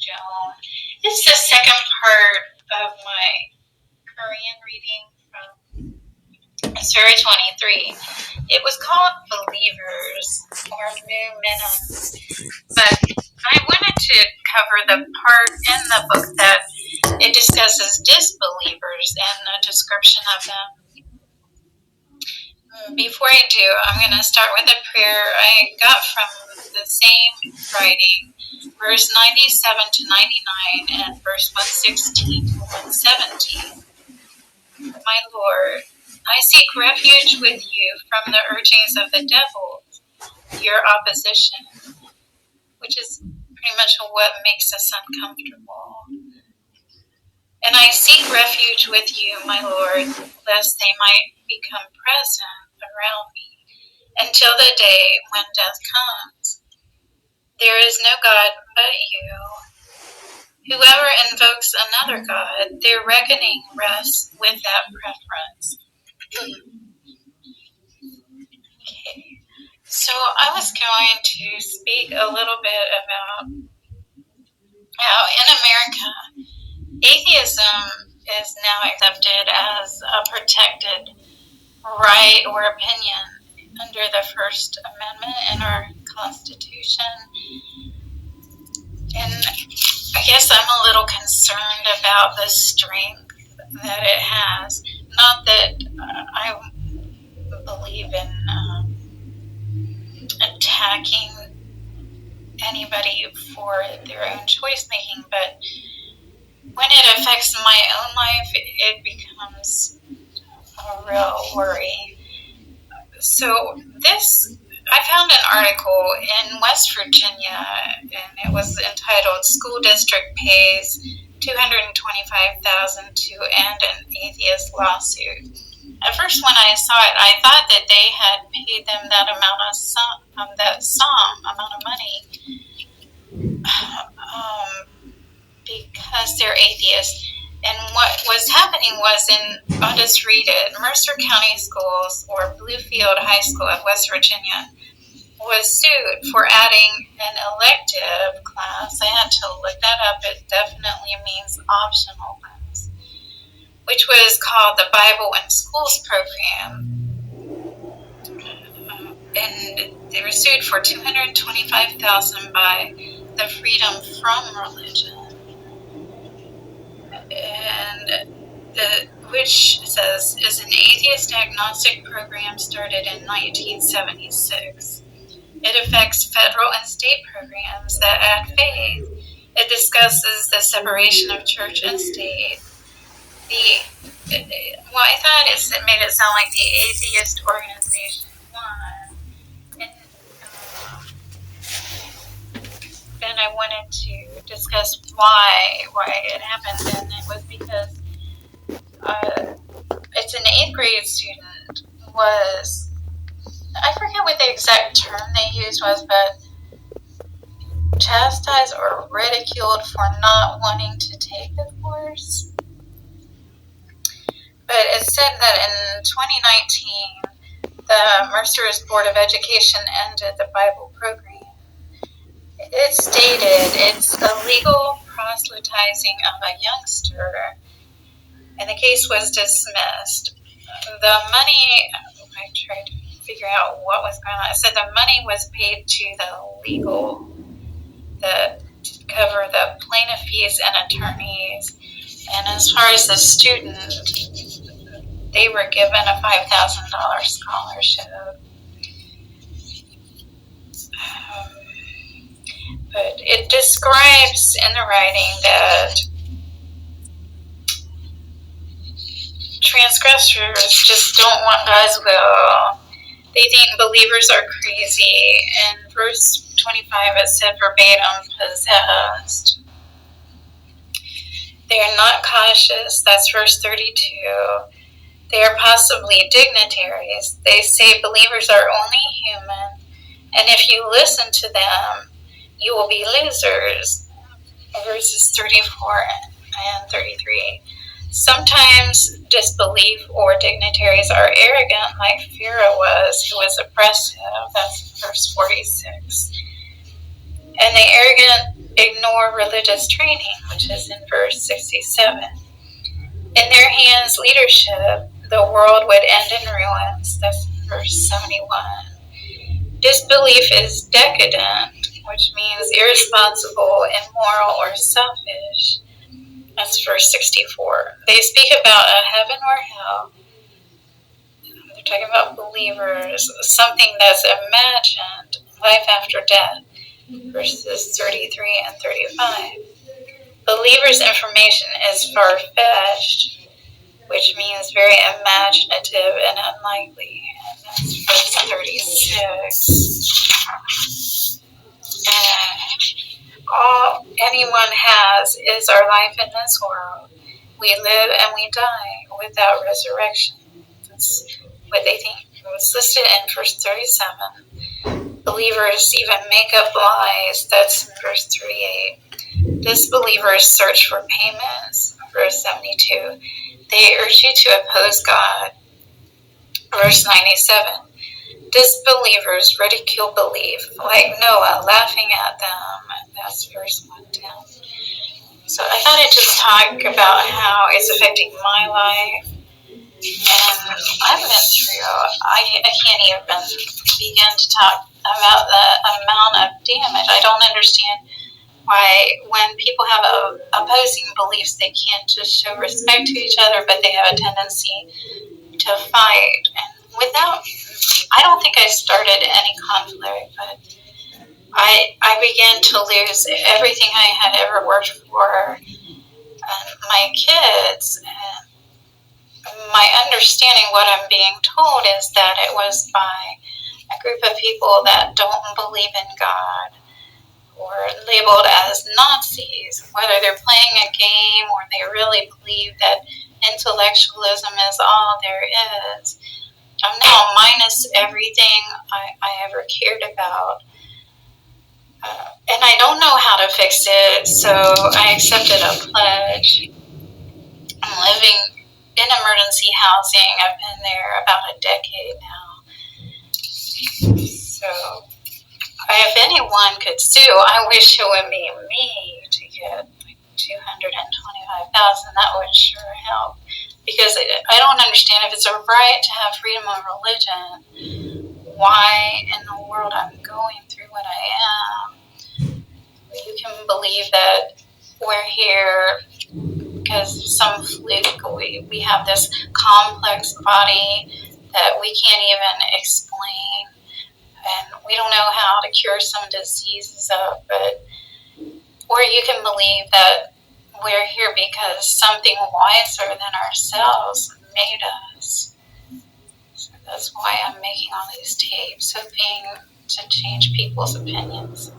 Joan. This is the second part of my Korean reading from Sura 23. It was called Believers or New Minnows, but I wanted to cover the part in the book that it discusses disbelievers and a description of them. Before I do, I'm going to start with a prayer I got from the same writing, verse 97 to 99 and verse 116 to 117. My Lord, I seek refuge with you from the urgings of the devil, your opposition, which is pretty much what makes us uncomfortable. And I seek refuge with you, my Lord, lest they might become present around me until the day when death comes. There is no God but you. Whoever invokes another God, their reckoning rests with that preference. Okay, so I was going to speak a little bit about how in America, atheism is now accepted as a protected right or opinion under the First Amendment in our Constitution. And I guess I'm a little concerned about the strength that it has. Not that I believe in attacking anybody for their own choice making, but when it affects my own life, it becomes a real worry. So I found an article in West Virginia, and it was entitled "School District Pays $225,000 to End an Atheist Lawsuit." At first, when I saw it, I thought that they had paid them that amount of money, because they're atheists. And what was happening was I'll just read it, Mercer County Schools, or Bluefield High School of West Virginia, was sued for adding an elective class. I had to look that up. It definitely means optional class, which was called the Bible in Schools program. And they were sued for $225,000 by the Freedom from Religion. And which says is an atheist agnostic program started in 1976. It affects federal and state programs that add faith. It discusses the separation of church and state. What I thought is it made it sound like the atheist organization won. And then I wanted to discuss why it happened, and it was because it's an 8th grade student I forget what the exact term they used was, but chastised or ridiculed for not wanting to take the course. But it said that in 2019, the Mercer's Board of Education ended the Bible program. It stated it's illegal proselytizing of a youngster, and the case was dismissed. The money, I tried to figure out what was going on. It said the money was paid to to cover the plaintiff fees and attorneys. And as far as the student, they were given a $5,000 scholarship. But it describes in the writing that transgressors just don't want God's will. They think believers are crazy. In verse 25 it said verbatim, possessed. They are not cautious. That's verse 32. They are possibly dignitaries. They say believers are only human, and if you listen to them, you will be losers. Verses 34 and 33. Sometimes disbelief or dignitaries are arrogant, like Pharaoh was, who was oppressive. That's verse 46. And the arrogant ignore religious training, which is in verse 67. In their hands' leadership, the world would end in ruins. That's verse 71. Disbelief is decadent, which means irresponsible, immoral, or selfish. That's verse 64. They speak about a heaven or hell. They're talking about believers, something that's imagined, life after death. Verses 33 and 35. Believers' information is far-fetched, which means very imaginative and unlikely. And that's verse 36. And all anyone has is our life in this world. We live and we die without resurrection. That's what they think. It was listed in verse 37. Believers even make up lies. That's in verse 38. Disbelievers search for payments. Verse 72. They urge you to oppose God. Verse 97. Disbelievers ridicule belief, like Noah laughing at them. That's verse 110. So I thought I'd just talk about how it's affecting my life. And I've been through, I can't even begin to talk about the amount of damage. I don't understand why when people have opposing beliefs, they can't just show respect to each other, but they have a tendency to fight. And I don't think I started any conflict, but I began to lose everything I had ever worked for, my kids, and my understanding what I'm being told is that it was by a group of people that don't believe in God, or labeled as Nazis, whether they're playing a game or they really believe that intellectualism is all there is. I'm now minus everything I ever cared about. And I don't know how to fix it, so I accepted a pledge. I'm living in emergency housing. I've been there about a decade now. So if anyone could sue, I wish it would be me to get like $225,000. That would sure help. Because I don't understand if it's a right to have freedom of religion, why in the world I'm going through what I am. You can believe that we're here because some fluke, we have this complex body that we can't even explain, and we don't know how to cure some diseases of, or you can believe that we're here because something wiser than ourselves made us. So that's why I'm making all these tapes, hoping to change people's opinions.